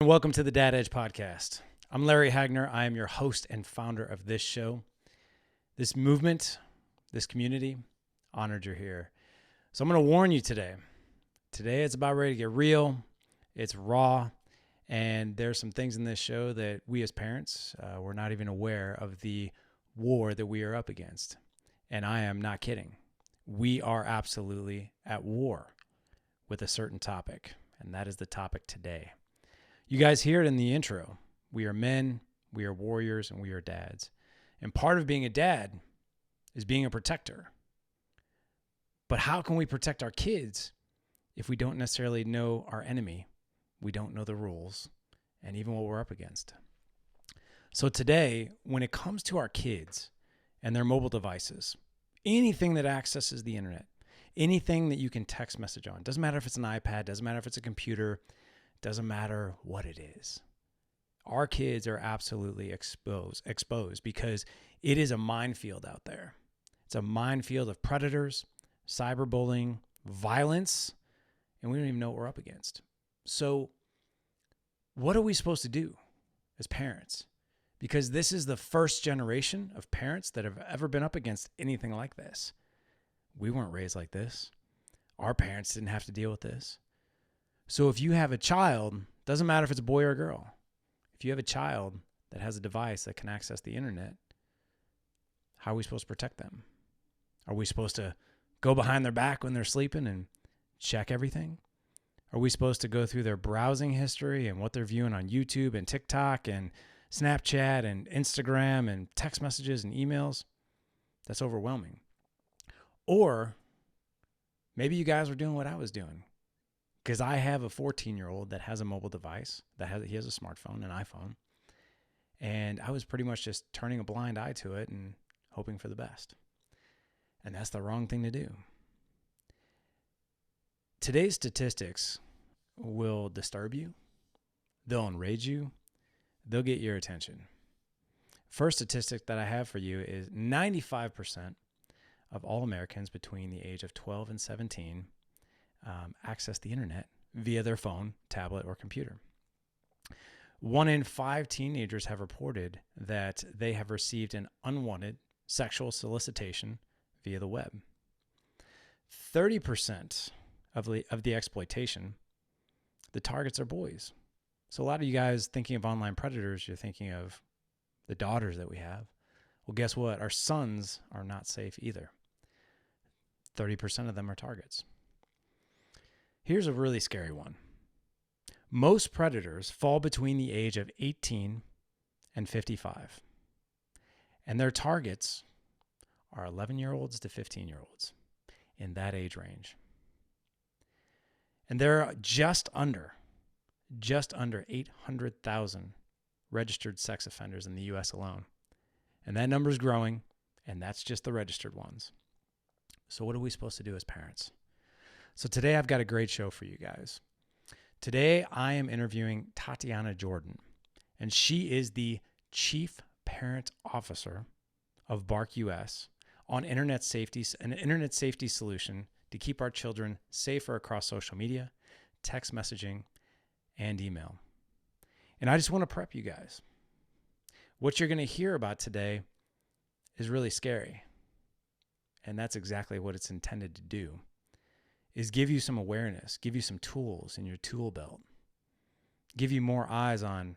welcome to the Dad Edge podcast. I'm Larry Hagner. I am your host and founder of this show. This movement, this community, honored you're here. So I'm going to warn you today. Today it's about ready to get real. It's raw. And there's some things in this show that we as parents, we're not even aware of the war that we are up against. And I am not kidding. We are absolutely at war with a certain topic. And that is the topic today. You guys hear it in the intro. We are men, we are warriors, and we are dads. And part of being a dad is being a protector. But how can we protect our kids if we don't necessarily know our enemy? We don't know the rules and even what we're up against. So today, when it comes to our kids and their mobile devices, anything that accesses the internet, anything that you can text message on, doesn't matter if it's an iPad, doesn't matter if it's a computer, doesn't matter what it is. Our kids are absolutely exposed because it is a minefield out there. It's a minefield of predators, cyberbullying, violence, and we don't even know what we're up against. So what are we supposed to do as parents? Because this is the first generation of parents that have ever been up against anything like this. We weren't raised like this. Our parents didn't have to deal with this. So if you have a child, doesn't matter if it's a boy or a girl, if you have a child that has a device that can access the internet, how are we supposed to protect them? Are we supposed to go behind their back when they're sleeping and check everything? Are we supposed to go through their browsing history and what they're viewing on YouTube and TikTok and Snapchat and Instagram and text messages and emails? That's overwhelming. Or maybe you guys were doing what I was doing. Because I have a 14-year-old that has a mobile device, he has a smartphone, an iPhone, and I was pretty much just turning a blind eye to it and hoping for the best. And that's the wrong thing to do. Today's statistics will disturb you, they'll enrage you, they'll get your attention. First statistic that I have for you is 95% of all Americans between the age of 12 and 17 access the internet via their phone, tablet, or computer. 1 in 5 teenagers have reported that they have received an unwanted sexual solicitation via the web. 30% of the exploitation, the targets are boys. So a lot of you guys thinking of online predators, you're thinking of the daughters that we have. Well, guess what? Our sons are not safe either. 30% of them are targets. Here's a really scary one. Most predators fall between the age of 18 and 55. And their targets are 11-year-olds to 15-year-olds in that age range. And there are just under 800,000 registered sex offenders in the U.S. alone. And that number is growing, and that's just the registered ones. So what are we supposed to do as parents? So today I've got a great show for you guys. Today I am interviewing Tatiana Jordan, and she is the Chief Parent Officer of Bark US on an internet safety solution to keep our children safer across social media, text messaging, and email. And I just want to prep you guys. What you're going to hear about today is really scary. And that's exactly what it's intended to do, is give you some awareness, give you some tools in your tool belt, give you more eyes on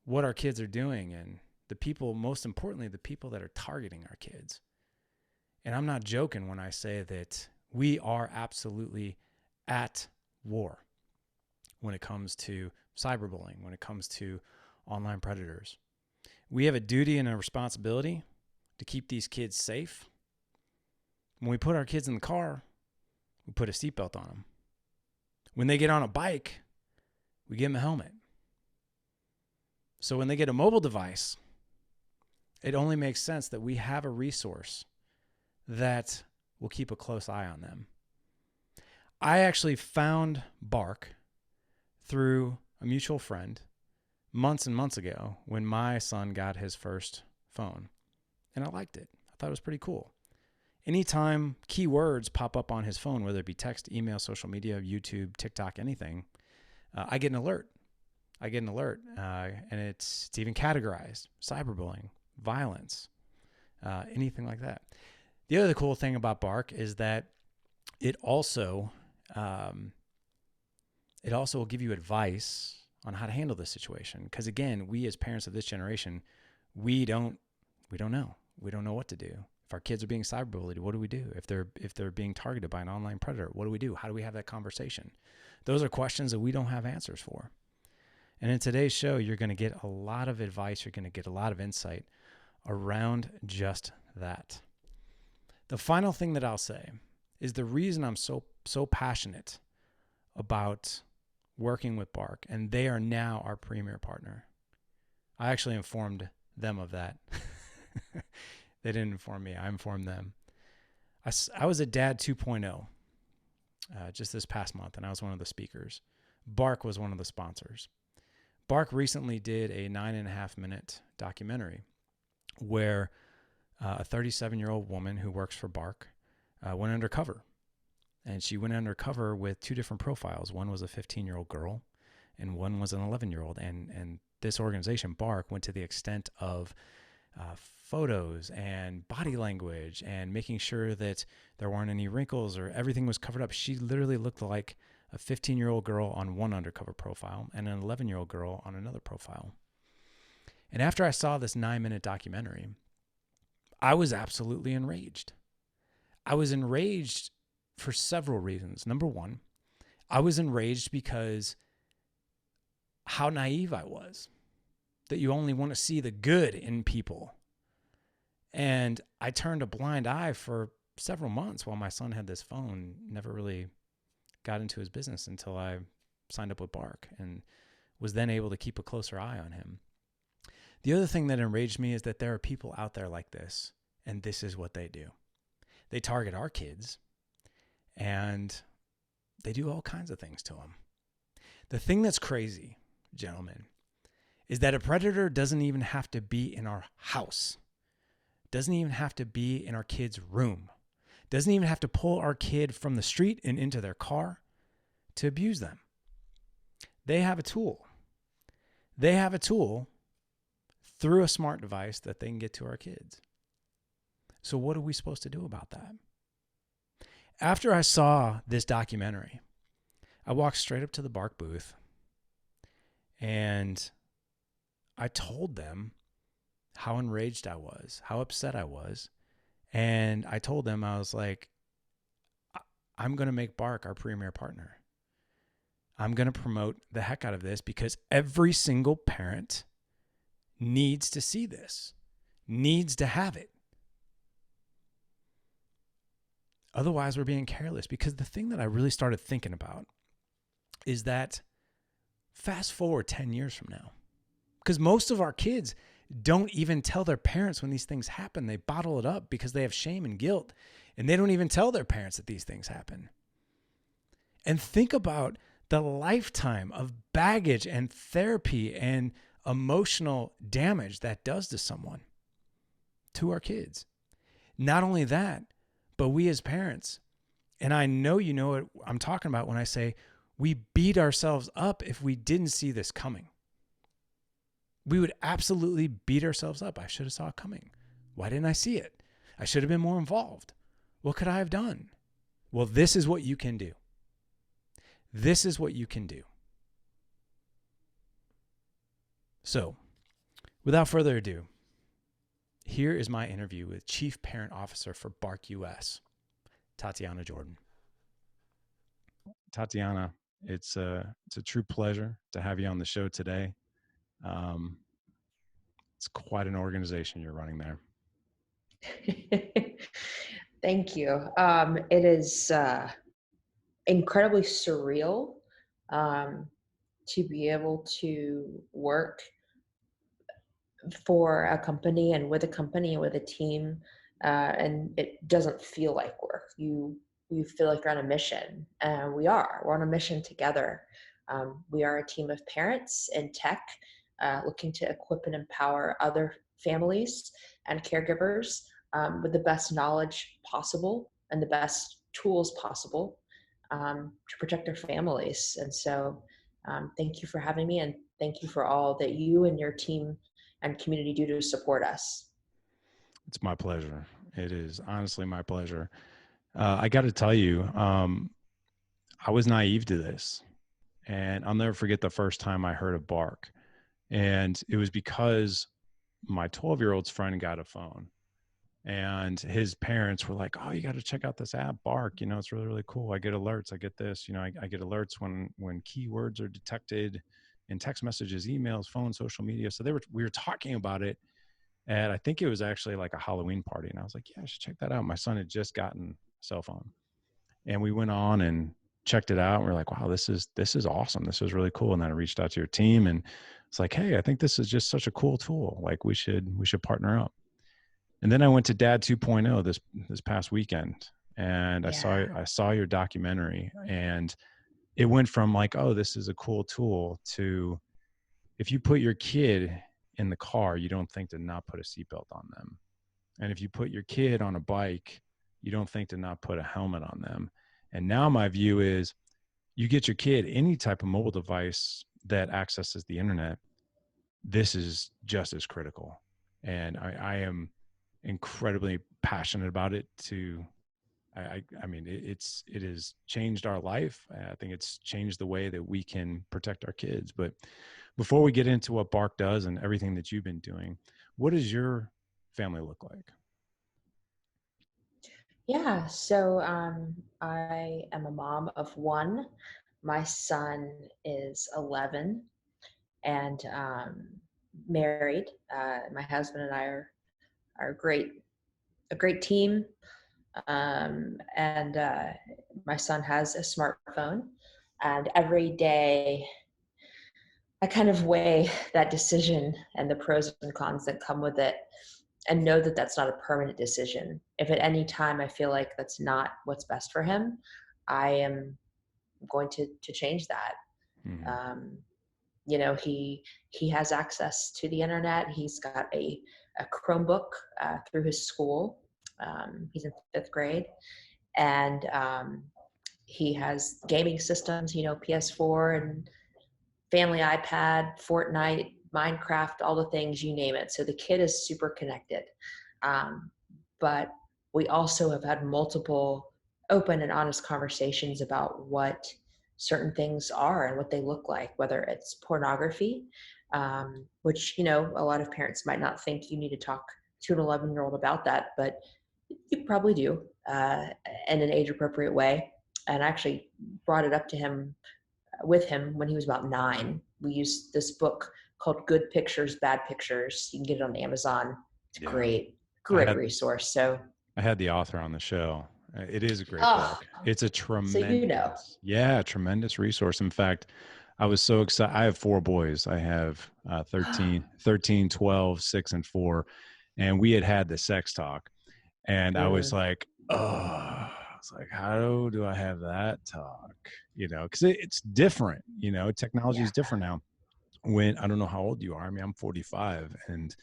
what our kids are doing and the people, most importantly, the people that are targeting our kids. And I'm not joking when I say that we are absolutely at war when it comes to cyberbullying, when it comes to online predators. We have a duty and a responsibility to keep these kids safe. When we put our kids in the car, we put a seatbelt on them. When they get on a bike, we give them a helmet. So when they get a mobile device, it only makes sense that we have a resource that will keep a close eye on them. I actually found Bark through a mutual friend months and months ago when my son got his first phone. And I liked it. I thought it was pretty cool. Anytime keywords pop up on his phone, whether it be text, email, social media, YouTube, TikTok, anything, I get an alert. I get an alert, and it's even categorized: cyberbullying, violence, anything like that. The other cool thing about Bark is that it also will give you advice on how to handle this situation. Because again, we as parents of this generation, we don't know. We don't know what to do. If our kids are being cyberbullied, what do we do? If they're being targeted by an online predator, what do we do? How do we have that conversation? Those are questions that we don't have answers for. And in today's show, you're going to get a lot of advice. You're going to get a lot of insight around just that. The final thing that I'll say is the reason I'm so passionate about working with Bark, and they are now our premier partner. I actually informed them of that. They didn't inform me. I informed them. I was at Dad 2.0 just this past month, and I was one of the speakers. Bark was one of the sponsors. Bark recently did a 9.5-minute documentary where a 37-year-old woman who works for Bark went undercover. And she went undercover with two different profiles. One was a 15-year-old girl, and one was an 11-year-old. And this organization, Bark, went to the extent of photos and body language and making sure that there weren't any wrinkles or everything was covered up. She literally looked like a 15-year-old girl on one undercover profile and an 11-year-old girl on another profile. And after I saw this 9-minute documentary, I was absolutely enraged. I was enraged for several reasons. Number one, I was enraged because how naive I was, that you only want to see the good in people. And I turned a blind eye for several months while my son had this phone, never really got into his business until I signed up with Bark and was then able to keep a closer eye on him. The other thing that enraged me is that there are people out there like this, and this is what they do. They target our kids, and they do all kinds of things to them. The thing that's crazy, gentlemen, is that a predator doesn't even have to be in our house, doesn't even have to be in our kid's room, doesn't even have to pull our kid from the street and into their car to abuse them. They have a tool. They have a tool through a smart device that they can get to our kids. So what are we supposed to do about that? After I saw this documentary, I walked straight up to the Bark booth and I told them how enraged I was, how upset I was. And I told them, I was like, I'm going to make Bark our premier partner. I'm going to promote the heck out of this because every single parent needs to see this, needs to have it. Otherwise, we're being careless. Because the thing that I really started thinking about is that fast forward 10 years from now, because most of our kids don't even tell their parents when these things happen. They bottle it up because they have shame and guilt, and they don't even tell their parents that these things happen. And think about the lifetime of baggage and therapy and emotional damage that does to someone, to our kids. Not only that, but we as parents, and I know you know what I'm talking about when I say we beat ourselves up if we didn't see this coming. We would absolutely beat ourselves up. I should have saw it coming. Why didn't I see it? I should have been more involved. What could I have done? Well, this is what you can do. This is what you can do. So, without further ado, here is my interview with Chief Parent Officer for Bark US, Tatiana Jordan. Tatiana, it's a true pleasure to have you on the show today. It's quite an organization you're running there. Thank you. It is incredibly surreal to be able to work for a company and with a company and with a team, and it doesn't feel like work. You feel like you're on a mission, and we're on a mission together. We are a team of parents in tech, looking to equip and empower other families and caregivers with the best knowledge possible and the best tools possible to protect their families. And so Thank you for having me, and thank you for all that you and your team and community do to support us. It's my pleasure. It is honestly my pleasure. I got to tell you, I was naive to this, and I'll never forget the first time I heard of Bark. And it was because my 12-year-old's friend got a phone, and his parents were like, "Oh, you got to check out this app, Bark. You know, it's really, really cool. I get alerts. I get this. You know, I get alerts when keywords are detected in text messages, emails, phone, social media." So we were talking about it, and I think it was actually like a Halloween party, and I was like, "Yeah, I should check that out." My son had just gotten a cell phone, and we went on and checked it out. And we're like, "Wow, this is awesome. This is really cool." And then I reached out to your team, and it's like, "Hey, I think this is just such a cool tool. Like we should partner up." And then I went to Dad 2.0 this past weekend, and Yeah. I saw your documentary, and it went from like, "Oh, this is a cool tool," to if you put your kid in the car, you don't think to not put a seatbelt on them. And if you put your kid on a bike, you don't think to not put a helmet on them. And now my view is you get your kid any type of mobile device that accesses the internet, this is just as critical. And I am incredibly passionate about it. I mean, it has changed our life. I think it's changed the way that we can protect our kids. But before we get into what Bark does and everything that you've been doing, what does your family look like? Yeah. So I am a mom of one. My son is 11 and married. My husband and I are a great team. And My son has a smartphone, and every day I kind of weigh that decision and the pros and cons that come with it, and know that that's not a permanent decision. If at any time I feel like that's not what's best for him, I am going to change that. Mm-hmm. Um, he has access to the internet. He's got a Chromebook through his school. He's in fifth grade, and he has gaming systems, PS4 and family iPad, Fortnite, Minecraft, all the things, you name it. So the kid is super connected. Um, but we also have had multiple open and honest conversations about what certain things are and what they look like, whether it's pornography, which, a lot of parents might not think you need to talk to an 11-year-old about that, but you probably do in an age appropriate way. And I actually brought it up to him with him when he was about 9. We used this book called Good Pictures, Bad Pictures. You can get it on Amazon. It's a Yeah. I great had resource. So, I had the author on the show. It is a great oh, book. It's a so tremendous resource. In fact, I was so excited. I have 4 boys. I have 13, 12, 6, and 4. And we had the sex talk. And I was Mm, like, oh, I was like, how do I have that talk? You know, because it's different. You know, technology yeah, is different now. When I don't know how old you are. I mean, I'm 45, and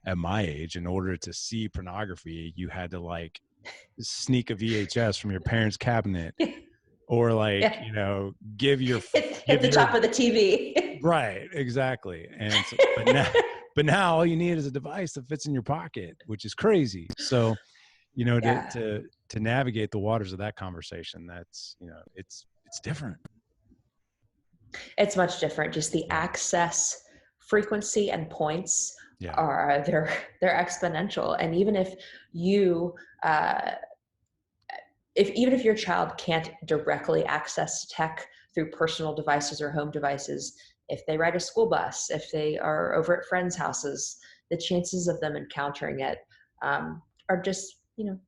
at my age, in order to see pornography, you had to like sneak a VHS from your parents' cabinet, or like, yeah. Hit give the your top of the TV. right, exactly. And so, but now all you need is a device that fits in your pocket, which is crazy. So, to Yeah, to navigate the waters of that conversation, that's, it's different. it's much different. Just the Yeah. access frequency and points Yeah. are they're exponential. And even if you uh, if even if your child can't directly access tech through personal devices or home devices, if they ride a school bus, if they are over at friends' houses, the chances of them encountering it are just,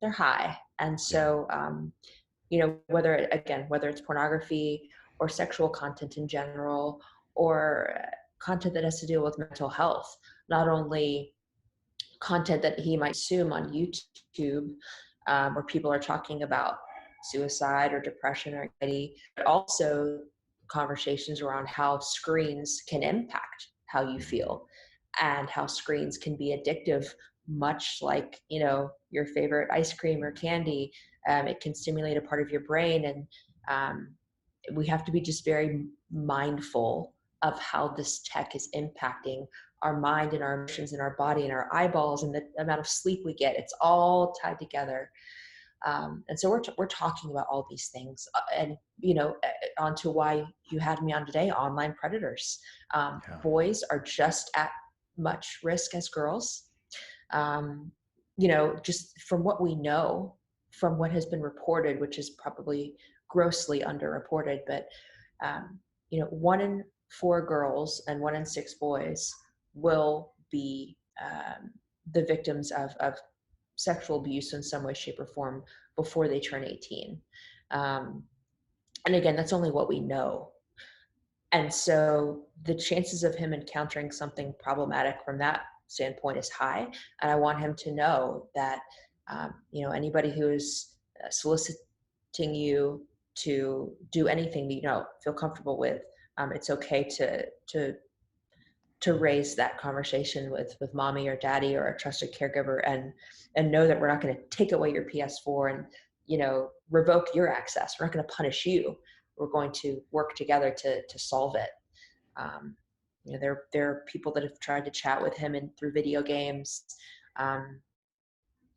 they're high. And Yeah. so, whether it's pornography or sexual content in general, or content that has to deal with mental health, not only content that he might consume on YouTube, where people are talking about suicide or depression or anxiety, but also conversations around how screens can impact how you Mhm. feel, and how screens can be addictive, much like, your favorite ice cream or candy. It can stimulate a part of your brain, and um, we have to be just very mindful of how this tech is impacting our mind and our emotions and our body and our eyeballs and the amount of sleep we get. It's all tied together. And so we're talking about all these things, and onto why you had me on today: online predators. Yeah. Boys are just at much risk as girls. Um, just from what we know, from what has been reported, which is probably grossly underreported, but 1 in 4 girls and 1 in 6 boys will be the victims of sexual abuse in some way, shape, or form before they turn 18. Um, and again, that's only what we know. And so the chances of him encountering something problematic from that standpoint is high. And I want him to know that, anybody who is soliciting you to do anything that you don't feel comfortable with, it's okay to raise that conversation with mommy or daddy or a trusted caregiver, and know that we're not going to take away your PS4 and revoke your access. We're not going to punish you. We're going to work together to solve it. um, there are people that have tried to chat with him and through video games. um,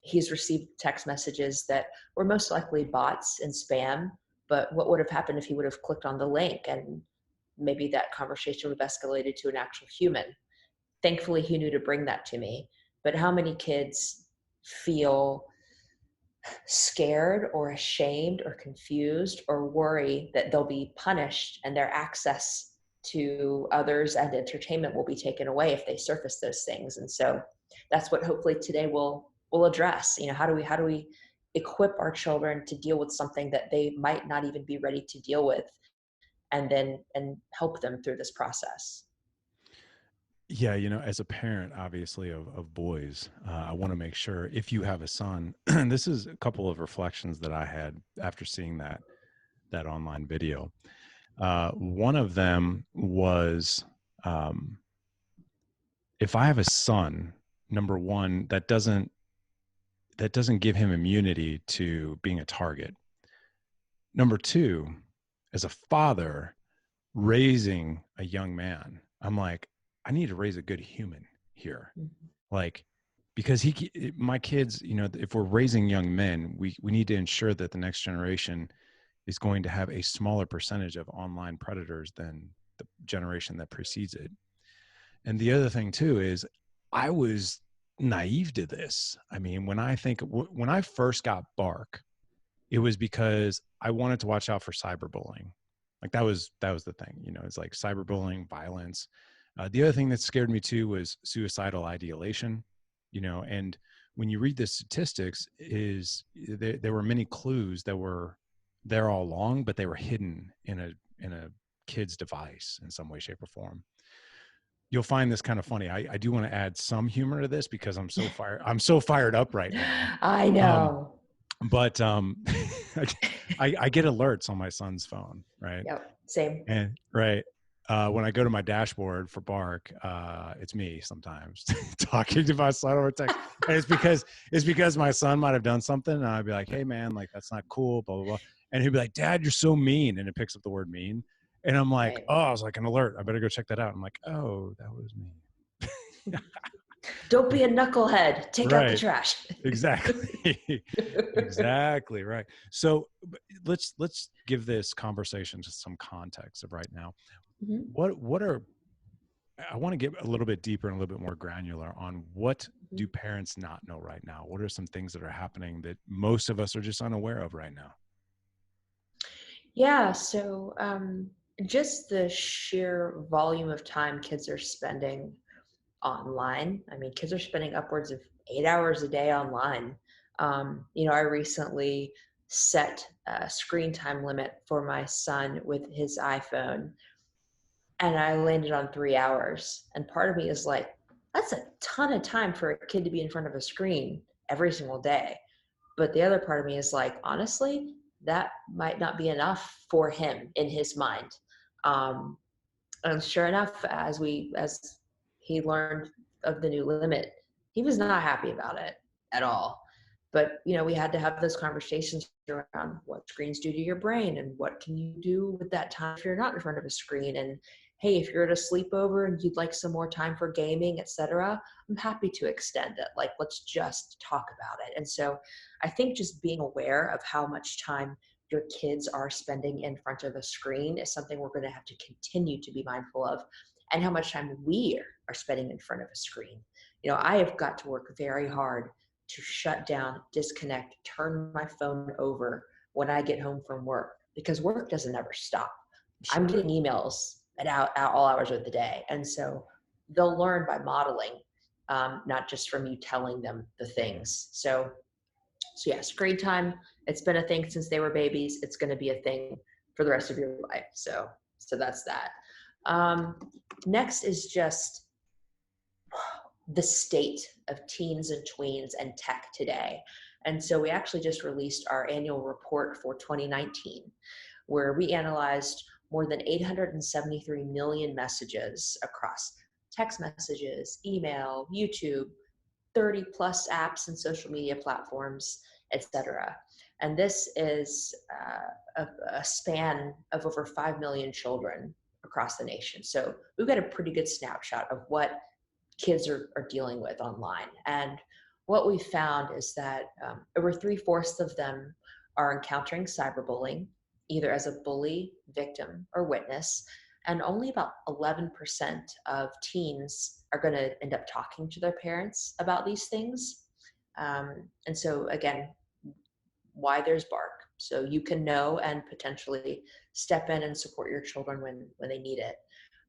he's received text messages that were most likely bots and spam, but what would have happened if he would have clicked on the link, and maybe that conversation would have escalated to an actual human. Thankfully, he knew to bring that to me. But how many kids feel scared or ashamed or confused or worry that they'll be punished and their access to others and entertainment will be taken away if they surface those things? And so that's what hopefully today will address. How do we equip our children to deal with something that they might not even be ready to deal with, and help them through this process? Yeah, as a parent, obviously, of boys, I want to make sure if you have a son, this is a couple of reflections that I had after seeing that online video. One of them was, um, if I have a son, number one, that doesn't give him immunity to being a target. Number two, as a father raising a young man, I'm like, I need to raise a good human here. Mhm. Like, because my kids, if we're raising young men, we need to ensure that the next generation is going to have a smaller percentage of online predators than the generation that precedes it. And the other thing too is, I was naive to this. I mean, when I first got Bark, it was because I wanted to watch out for cyberbullying. Like that was the thing. It's like cyberbullying, violence. The other thing that scared me too was suicidal ideation. And when you read the statistics, there were many clues that were there all along, but they were hidden in a kid's device in some way, shape, or form. You'll find this kind of funny. I do want to add some humor to this because I'm so fired up right now. I Um, know. but I get alerts on my son's phone, right? Yep. Same. And right, when I go to my dashboard for Bark, it's me sometimes talking to my son over text, and it's because my son might have done something, and I'd be like, "Hey, man, like that's not cool," blah blah blah, and he'd be like, "Dad, you're so mean," and it picks up the word mean, and I'm like, Right. "Oh," I was like, "An alert! I better go check that out." I'm like, "Oh, that was me." Don't be a knucklehead. Take out the Right. trash. Exactly. Exactly right. So let's give this conversation just some context of right now. Mhm, What are I want to get a little bit deeper and a little bit more granular on what mhm. do parents not know right now? What are some things that are happening that most of us are just unaware of right now? Yeah, so just the sheer volume of time kids are spending online. I mean, kids are spending upwards of 8 hours a day online. I recently set a screen time limit for my son with his iPhone, and I landed on 3 hours. And part of me is like, that's a ton of time for a kid to be in front of a screen every single day. But the other part of me is like, honestly, that might not be enough for him in his mind. Um, and sure enough, as he learned of the new limit, he was not happy about it at all. But, we had to have those conversations around what screens do to your brain and what can you do with that time if you're not in front of a screen. And hey, if you're at a sleepover and you'd like some more time for gaming, etc., I'm happy to extend it. Like, let's just talk about it. And so I think just being aware of how much time your kids are spending in front of a screen is something we're going to have to continue to be mindful of, and how much time we are spending in front of a screen. I have got to work very hard to shut down, disconnect, turn my phone over when I get home from work, because work doesn't ever stop. I'm Sure. getting emails at all hours of the day. And so they'll learn by modeling, not just from you telling them the things. So yeah, screen time, it's been a thing since they were babies. It's going to be a thing for the rest of your life. So that's that. Um, Next is just the state of teens and tweens and tech today. And so we actually just released our annual report for 2019, where we analyzed more than 873 million messages across text messages, email, YouTube, 30 plus apps and social media platforms, etc. And this is a span of over 5 million children across the nation. So we've got a pretty good snapshot of what kids are dealing with online. And what we found is that over 3/4 of them are encountering cyberbullying, either as a bully, victim, or witness. And only about 11% of teens are going to end up talking to their parents about these things. And so, again, why there's bark. So you can know and potentially step in and support your children when they need it.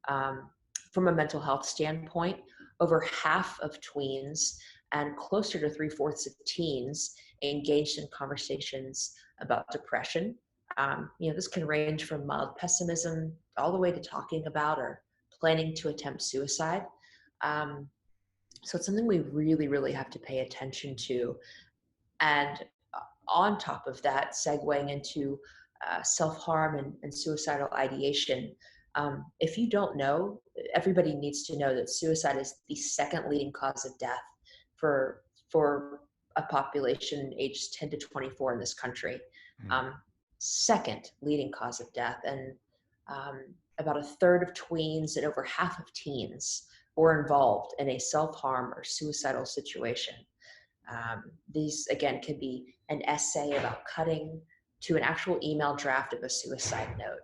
Um, from a mental health standpoint, over half of tweens and closer to 3/4 of teens engaged in conversations about depression. This can range from mild pessimism all the way to talking about or planning to attempt suicide. Um, so it's something we really, really have to pay attention to. And on top of that, segueing into self-harm and suicidal ideation. If you don't know, everybody needs to know that suicide is the second leading cause of death for a population aged 10 to 24 in this country. Mm. Um, Second leading cause of death, and about a third of tweens and over half of teens were involved in a self-harm or suicidal situation. These, again, could be an essay about cutting to an actual email draft of a suicide note.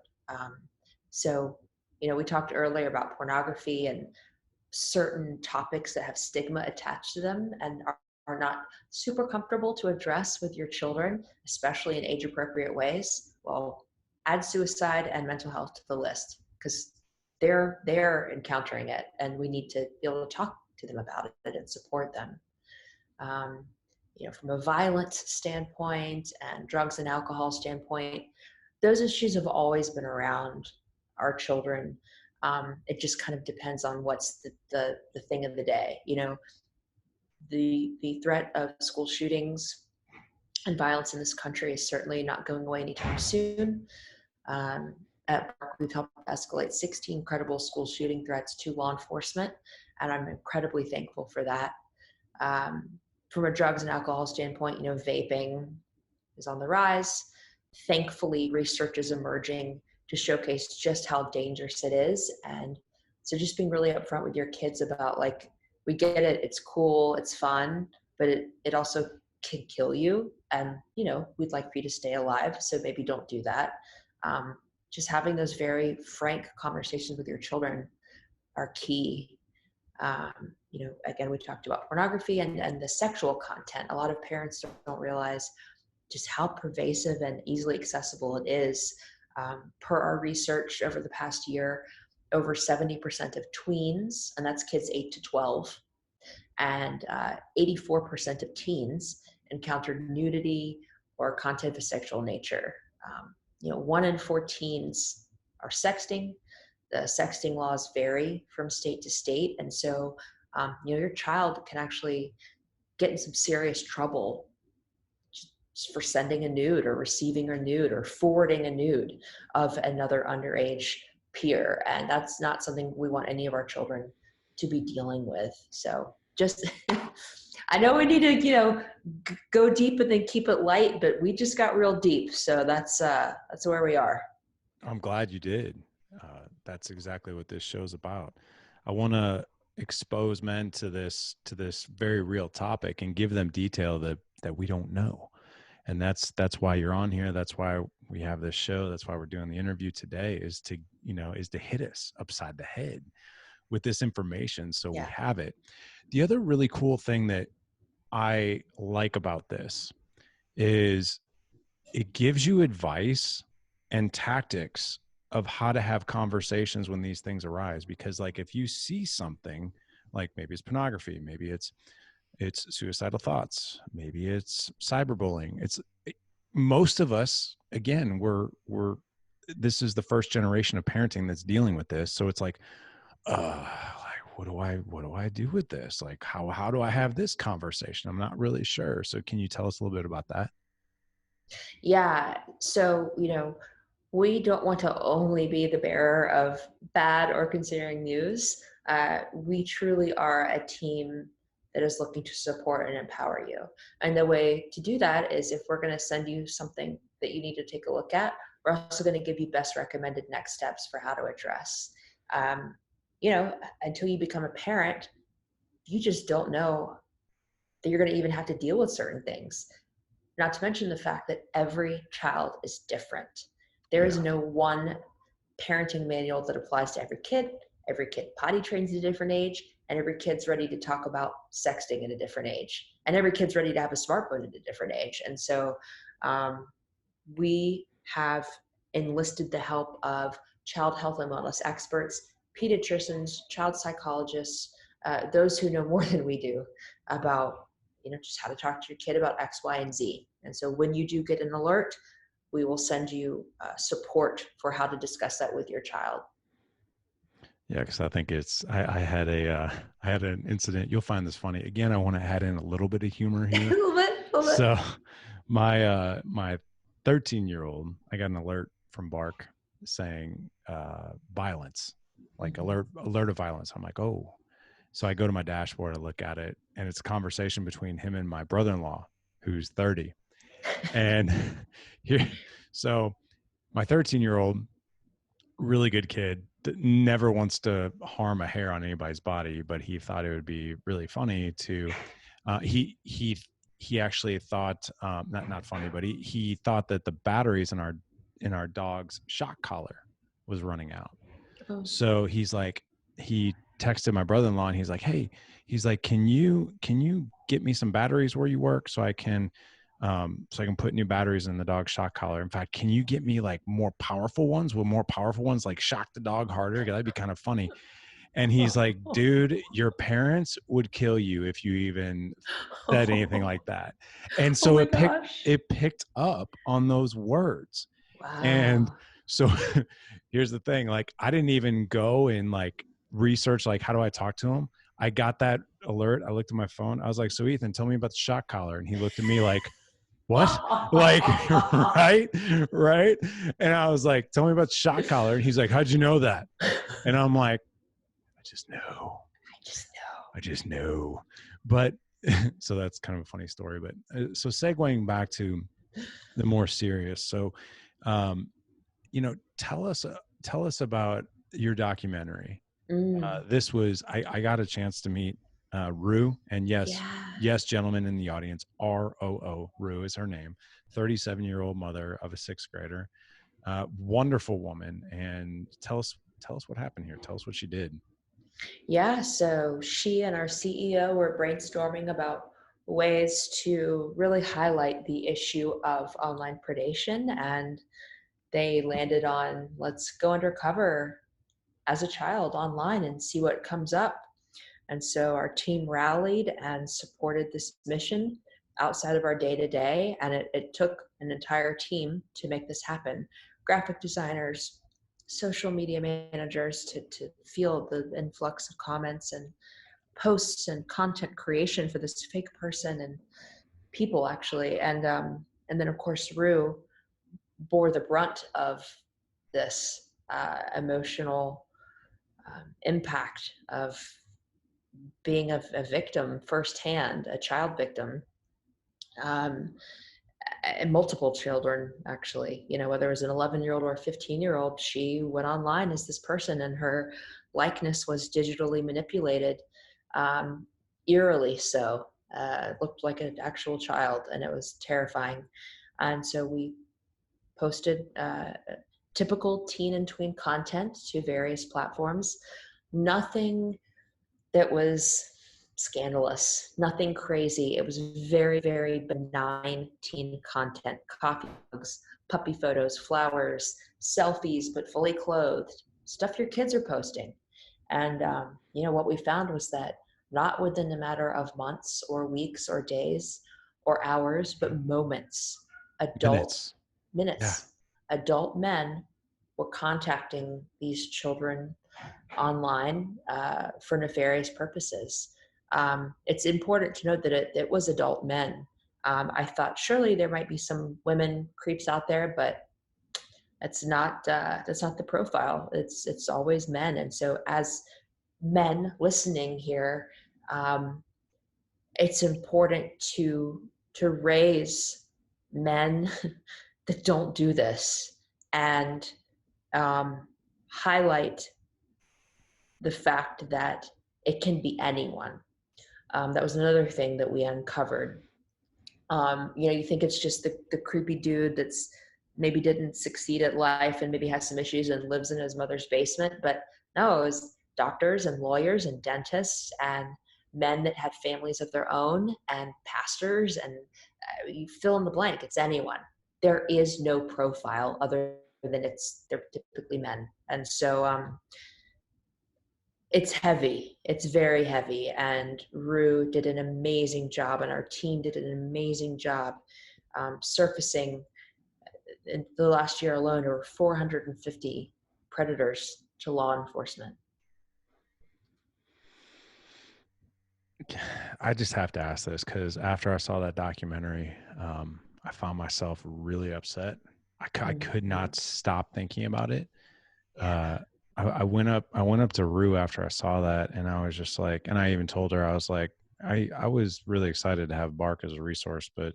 So, we talked earlier about pornography and certain topics that have stigma attached to them and are not super comfortable to address with your children, especially in age appropriate ways. Well, add suicide and mental health to the list, because they're encountering it, and we need to be able to talk to them about it and support them. um, from a violence standpoint and drugs and alcohol standpoint, those issues have always been around our children. It just kind of depends on what's the thing of the day. The threat of school shootings and violence in this country is certainly not going away anytime soon. Um, at Park, we've helped escalate 16 credible school shooting threats to law enforcement, and I'm incredibly thankful for that. Um, from a drugs and alcohol standpoint, vaping is on the rise. Thankfully, research is emerging to showcase just how dangerous it is. And so just being really upfront with your kids about, like, we get it, it's cool, it's fun, but it also can kill you. And, we'd like for you to stay alive. So maybe don't do that. Just having those very frank conversations with your children are key. Again, we talked about pornography and the sexual content. A lot of parents don't realize just how pervasive and easily accessible it is. Per our research over the past year, over 70% of tweens, and that's kids 8 to 12, and 84% of teens encountered nudity or content of a sexual nature. 1 in 4 teens are sexting. The sexting laws vary from state to state. And so, your child can actually get in some serious trouble just for sending a nude or receiving a nude or forwarding a nude of another underage peer. And that's not something we want any of our children to be dealing with. So just, I know we need to, go deep and then keep it light, but we just got real deep. So that's where we are. I'm glad you did. That's exactly what this show's about. I want to expose men to this very real topic and give them detail that we don't know. And that's why you're on here. That's why we have this show. That's why we're doing the interview today, is to hit us upside the head with this information so we Yeah. have it. The other really cool thing that I like about this is it gives you advice and tactics of how to have conversations when these things arise. Because like, if you see something, like maybe it's pornography, maybe it's suicidal thoughts, maybe it's cyberbullying, most of us, again, we're this is the first generation of parenting that's dealing with this. So it's like, like, what do I do with this? Like, how do I have this conversation? I'm not really sure. So can you tell us a little bit about that? Yeah. So, we don't want to only be the bearer of bad or concerning news. We truly are a team that is looking to support and empower you. And the way to do that is, if we're going to send you something that you need to take a look at, we're also going to give you best recommended next steps for how to address. Um, until you become a parent, you just don't know that you're going to even have to deal with certain things. Not to mention the fact that every child is different. There is Yeah. no one parenting manual that applies to every kid. Every kid potty trains at a different age, and every kid's ready to talk about sexting at a different age, and every kid's ready to have a smartphone at a different age. And so um, we have enlisted the help of child health and wellness experts, pediatricians, child psychologists, those who know more than we do about just how to talk to your kid about X, Y, and Z. And so when you do get an alert, we will send you support for how to discuss that with your child. Yeah, because I think I had I had an incident. You'll find this funny. Again, I want to add in a little bit of humor A here. little bit, a little bit. So my 13-year-old, I got an alert from Bark saying violence, like alert of violence. I'm like, oh. So I go to my dashboard, I look at it, and it's a conversation between him and my brother-in-law, who's 30. And here, so my 13-year-old, really good kid, never wants to harm a hair on anybody's body, but he thought it would be really funny to he actually thought not funny, but he thought that the batteries in our dog's shock collar was running out. Oh. So he texted my brother-in-law and he's like, hey, he's like, can you get me some batteries where you work so I can put new batteries in the dog's shock collar. In fact, can you get me like more powerful ones? Will more powerful ones like shock the dog harder? That'd be kind of funny. And he's like, dude, your parents would kill you if you even said anything like that. And Oh so my gosh. it picked up on those words. And Wow. so here's the thing, like, I didn't even go and like research, like, how do I talk to him? I got that alert. I looked at my phone. I was like, so Ethan, tell me about the shock collar. And he looked at me like, what? Like, right. And I was like, tell me about the shock collar. And he's like, how'd you know that? And I'm like, I just know. I just know. But so that's kind of a funny story. But so segueing back to the more serious. So, tell us about your documentary. Mm, This was, I got a chance to meet Rue, and yeah. yes, gentlemen in the audience, ROO, Rue is her name, 37-year-old mother of a sixth grader, wonderful woman. And tell us what happened here. Tell us what she did. Yeah. So she and our CEO were brainstorming about ways to really highlight the issue of online predation. And they landed on, let's go undercover as a child online and see what comes up. And so our team rallied and supported this mission outside of our day to day. And it took an entire team to make this happen: graphic designers, social media managers to field the influx of comments and posts and content creation for this fake person and people, actually. And then, of course, Rue bore the brunt of this emotional impact of being a victim firsthand, a child victim, um, and multiple children, actually, whether it was an 11-year-old or a 15-year-old, she went online as this person and her likeness was digitally manipulated, um, eerily so. Looked like an actual child, and it was terrifying. And so we posted typical teen and tween content to various platforms. Nothing that was scandalous, nothing crazy. It was very, very benign teen content, coffee mugs, puppy photos, flowers, selfies, but fully clothed, stuff your kids are posting. And, what we found was that not within a matter of months or weeks or days or hours, but moments, adult Minutes. Yeah. minutes, adult men were contacting these children online for nefarious purposes. It's important to note that it was adult men. I thought surely there might be some women creeps out there, but that's not the profile. It's always men. And so, as men listening here, um, it's important to raise men that don't do this, and um, highlight the fact that it can be anyone. That was another thing that we uncovered. You think it's just the creepy dude that's maybe didn't succeed at life and maybe has some issues and lives in his mother's basement. But no, it was doctors and lawyers and dentists and men that had families of their own and pastors, and you fill in the blank. It's anyone. There is no profile other than they're typically men. And so it's heavy. It's very heavy. And Rue did an amazing job, and our team did an amazing job surfacing. In the last year alone, there were 450 predators to law enforcement. I just have to ask this because after I saw that documentary, I found myself really upset. I could not stop thinking about it. Yeah. I went up to Rue after I saw that, and I was just like, and I even told her, I was like, I was really excited to have Bark as a resource, but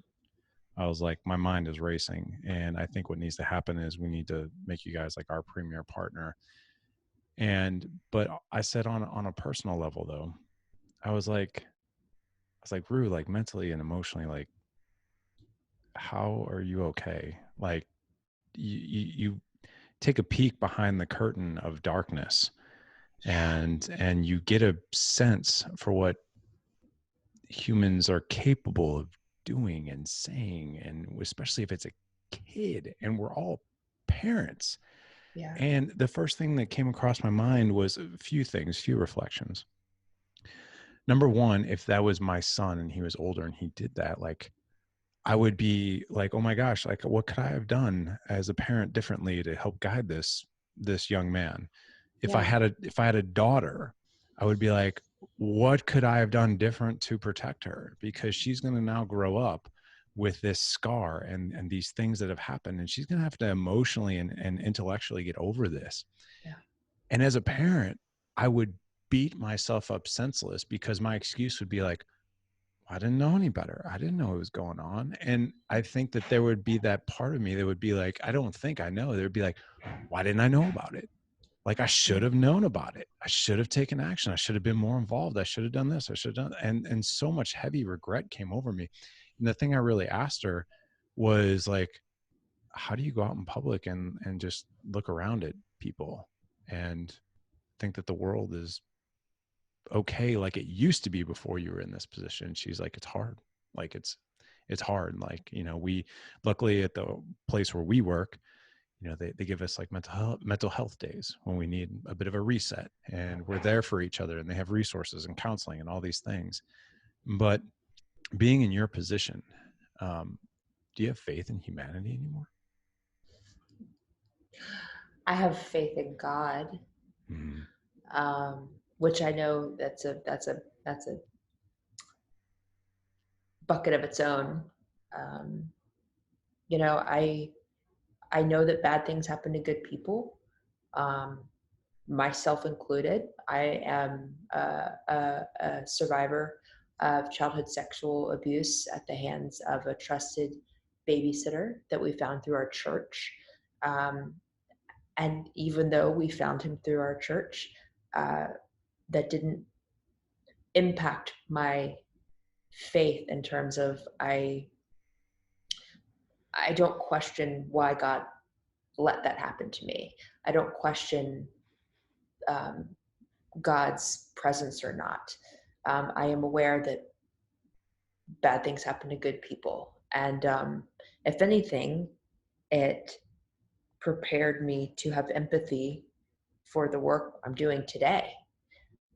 I was like, my mind is racing, and I think what needs to happen is we need to make you guys like our premier partner. But I said on a personal level though, I was like, Rue, like mentally and emotionally, like, how are you okay? Like, you take a peek behind the curtain of darkness, Yeah. and you get a sense for what humans are capable of doing and saying, and especially if it's a kid, and we're all parents. Yeah. And the first thing that came across my mind was a few reflections. Number one, if that was my son and he was older and he did that, like, I would be like, oh my gosh, like, what could I have done as a parent differently to help guide this young man? Yeah. If I had a daughter, I would be like, what could I have done different to protect her? Because she's going to now grow up with this scar and these things that have happened, and she's going to have to emotionally and intellectually get over this. Yeah. And as a parent, I would beat myself up senseless because my excuse would be like, I didn't know any better. I didn't know what was going on. And I think that there would be that part of me that would be like, I don't think I know. There would be like, why didn't I know about it? Like, I should have known about it. I should have taken action. I should have been more involved. I should have done this. I should have done, and so much heavy regret came over me. And the thing I really asked her was like, how do you go out in public and just look around at people and think that the world is okay like it used to be before you were in this position? She's like, it's hard. Like, it's hard. Like, we luckily at the place where we work, they give us like mental health days when we need a bit of a reset, and we're there for each other, and they have resources and counseling and all these things. But being in your position, do you have faith in humanity anymore? I have faith in God, Mm. which I know that's a bucket of its own. Um, you know, I I know that bad things happen to good people. Um, myself included. I am a survivor of childhood sexual abuse at the hands of a trusted babysitter that we found through our church. Um, and even though we found him through our church, uh, that didn't impact my faith in terms of I don't question why God let that happen to me. I don't question um, God's presence or not. I am aware that bad things happen to good people, and if anything, it prepared me to have empathy for the work I'm doing today,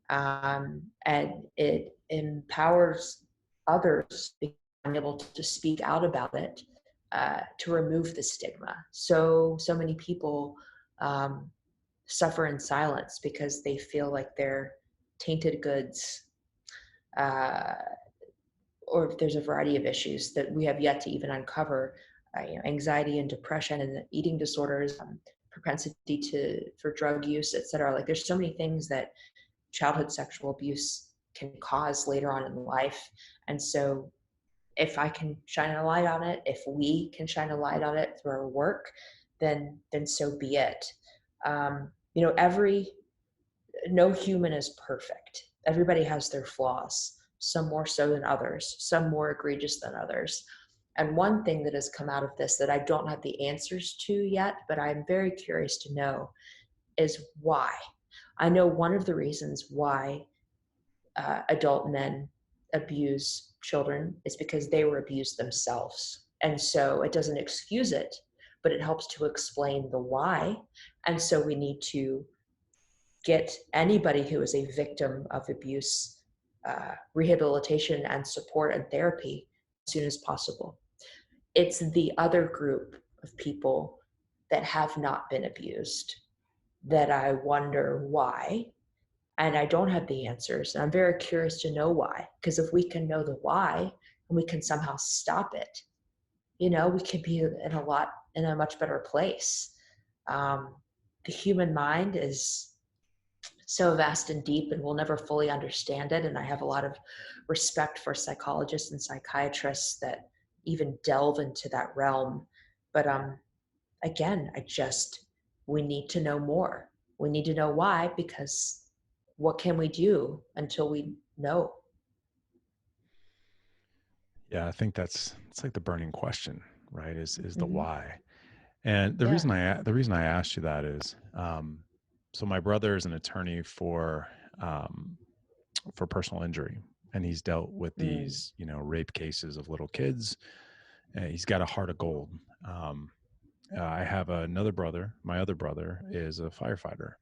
and it empowers others being able to speak out about it, to remove the stigma. So many people um, suffer in silence because they feel like they're tainted goods, uh, or there's a variety of issues that we have yet to even uncover. Anxiety and depression and eating disorders, propensity for drug use, etc. Like there's so many things that childhood sexual abuse can cause later on in life. And so if I can shine a light on it, if we can shine a light on it through our work, then so be it. Every no human is perfect. Everybody has their flaws, some more so than others, some more egregious than others. And one thing that has come out of this that I don't have the answers to yet, but I'm very curious to know, is why. I know one of the reasons why adult men abuse children is because they were abused themselves. And so it doesn't excuse it, but it helps to explain the why. And so we need to get anybody who is a victim of abuse rehabilitation and support and therapy as soon as possible. It's the other group of people that have not been abused that I wonder why. And I don't have the answers. And I'm very curious to know why. Because if we can know the why and we can somehow stop it, we could be in a much better place. The human mind is so vast and deep, and we'll never fully understand it. And I have a lot of respect for psychologists and psychiatrists that even delve into that realm. But again, we need to know more. We need to know why, because what can we do until we know? Yeah, I think it's like the burning question, right? Is the Mm-hmm. why. And Yeah. the reason I asked you that is, so my brother is an attorney for personal injury, and he's dealt with Mm. these, rape cases of little kids. He's got a heart of gold. Um, I have another brother. My other brother is a firefighter.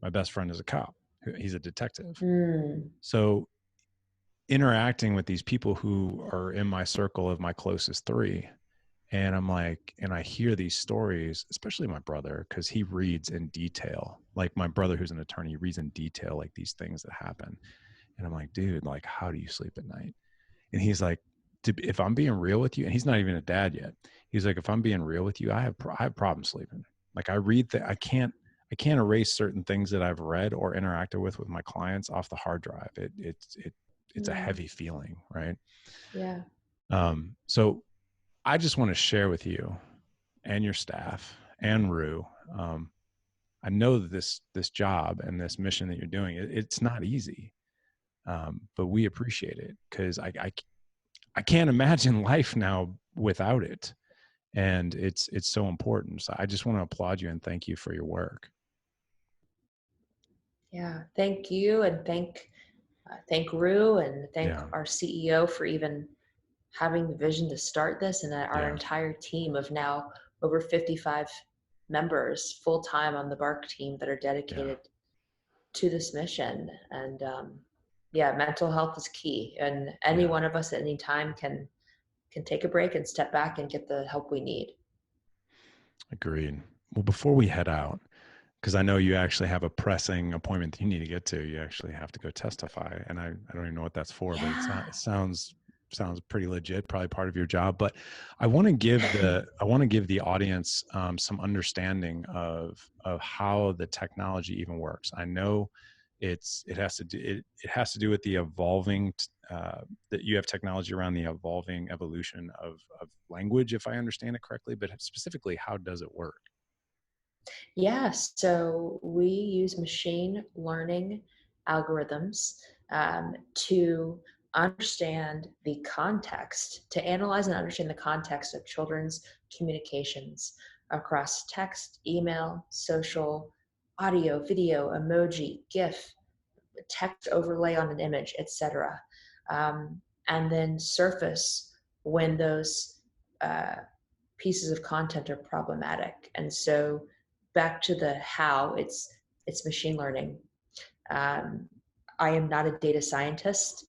My best friend is a cop. He's a detective. Mm. So interacting with these people who are in my circle of my closest three, and I'm like, and I hear these stories, especially my brother, because he reads in detail. Like my brother, who's an attorney, reads in detail like these things that happen. And I'm like, dude, like, how do you sleep at night? And he's like, if I'm being real with you, and he's not even a dad yet. He's like, if I'm being real with you, I have problems sleeping. Like I read that I can't erase certain things that I've read or interacted with my clients off the hard drive. It's a Mm. heavy feeling, right? Yeah. So I just want to share with you and your staff and Rue. I know that this job and this mission that you're doing, it's not easy, but we appreciate it because I can't imagine life now without it, and it's so important. So I just want to applaud you and thank you for your work. Yeah. Thank you, and thank Rue, and thank Yeah, our CEO for even having the vision to start this, and our yeah, entire team of now over 55 members full time on the Bark team that are yeah, dedicated to this mission. And yeah, mental health is key, and any yeah. one of us at any time can take a break and step back and get the help we need. Agreed. Well, before we head out, because I know you actually have a pressing appointment that you need to get to. You actually have to go testify, and I don't even know what that's for, but Yeah. it sounds sounds pretty legit, probably part of your job. But I want to give the audience some understanding of how the technology even works. I know it has to do with the evolving that you have technology around the evolving evolution of language, if I understand it correctly. But specifically, how does it work? Yeah, so we use machine learning algorithms to understand the context, to analyze and understand the context of children's communications across text, email, social, audio, video, emoji, GIF, text overlay on an image, etc. And then surface when those uh, pieces of content are problematic. And so back to the how, it's machine learning. Um, I am not a data scientist,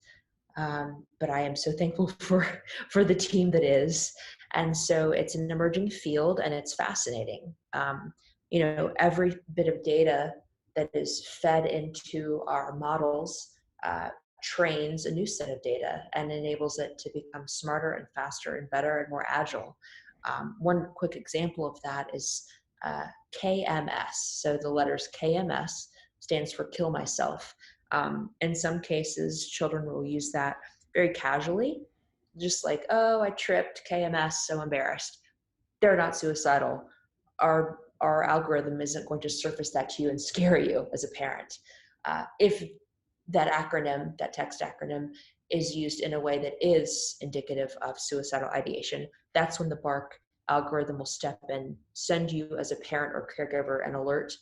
but I am so thankful for the team that is. And so it's an emerging field, and it's fascinating. Every bit of data that is fed into our models trains a new set of data and enables it to become smarter and faster and better and more agile. One quick example of that is KMS. So the letters KMS stands for kill myself. In some cases, children will use that very casually, just like, oh, I tripped, KMS, so embarrassed. They're not suicidal. Our algorithm isn't going to surface that to you and scare you as a parent. If that acronym, that text acronym, is used in a way that is indicative of suicidal ideation, that's when the Bark algorithm will step in, send you as a parent or caregiver an alert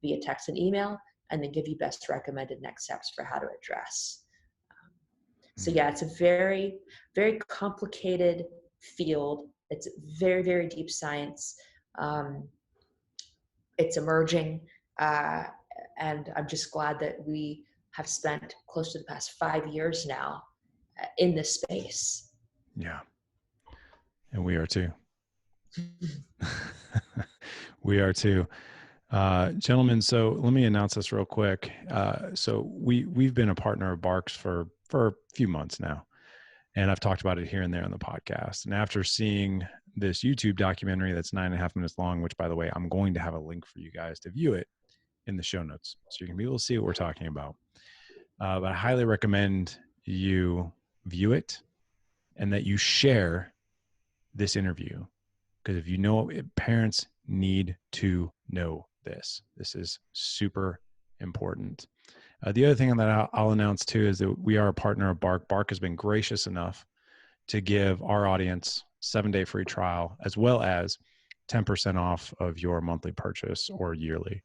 via text and email, and then give you best recommended next steps for how to address. So yeah, it's a very, very complicated field. It's very, very deep science. It's emerging, and I'm just glad that we have spent close to the past 5 years now in this space. Yeah, and we are too. We are too. Gentlemen, so let me announce this real quick. So we've been a partner of Barks for a few months now, and I've talked about it here and there on the podcast. And after seeing this YouTube documentary that's 9.5 minutes long, which, by the way, I'm going to have a link for you guys to view it in the show notes, so you can be able to see what we're talking about. But I highly recommend you view it and that you share this interview, because if you know, parents need to know this. This is super important. The other thing that I'll announce too is that we are a partner of Bark. Bark has been gracious enough to give our audience 7-day free trial, as well as 10% off of your monthly purchase or yearly.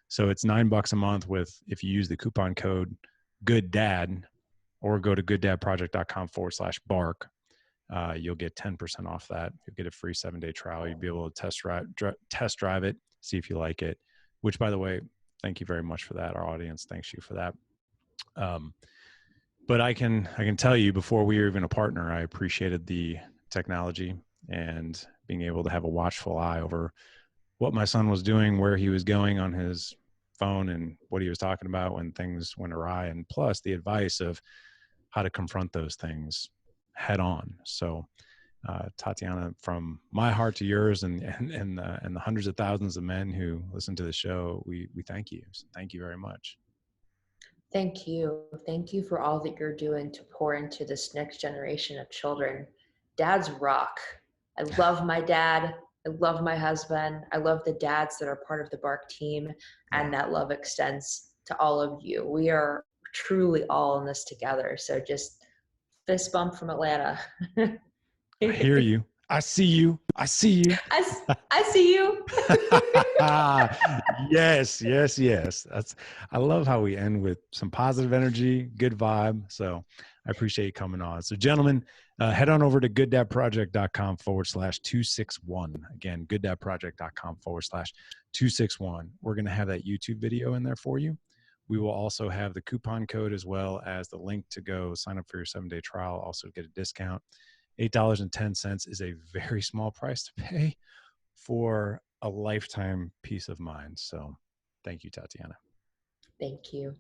So it's $9 a month if you use the coupon code GoodDad, or go to gooddadproject.com/bark. You'll get 10% off that. You'll get a free 7-day trial. You'll be able to test drive it, see if you like it, which, by the way, thank you very much for that. Our audience thanks you for that. But I can tell you, before we were even a partner, I appreciated the technology and being able to have a watchful eye over what my son was doing, where he was going on his phone, and what he was talking about when things went awry, and plus the advice of how to confront those things head on. So Tatiana, from my heart to yours, and the hundreds of thousands of men who listen to the show, we thank you. So thank you very much. Thank you. Thank you for all that you're doing to pour into this next generation of children. Dads rock. I love my dad. I love my husband. I love the dads that are part of the Bark team, and that love extends to all of you. We are truly all in this together. So just fist bump from Atlanta. I hear you. I see you. I see you. I see you. Yes. I love how we end with some positive energy, good vibe. So I appreciate you coming on. So gentlemen, head on over to gooddadproject.com/261. Again, gooddadproject.com/261. We're going to have that YouTube video in there for you. We will also have the coupon code, as well as the link to go sign up for your 7-day trial. Also get a discount. $8.10 is a very small price to pay for a lifetime peace of mind. So thank you, Tatiana. Thank you.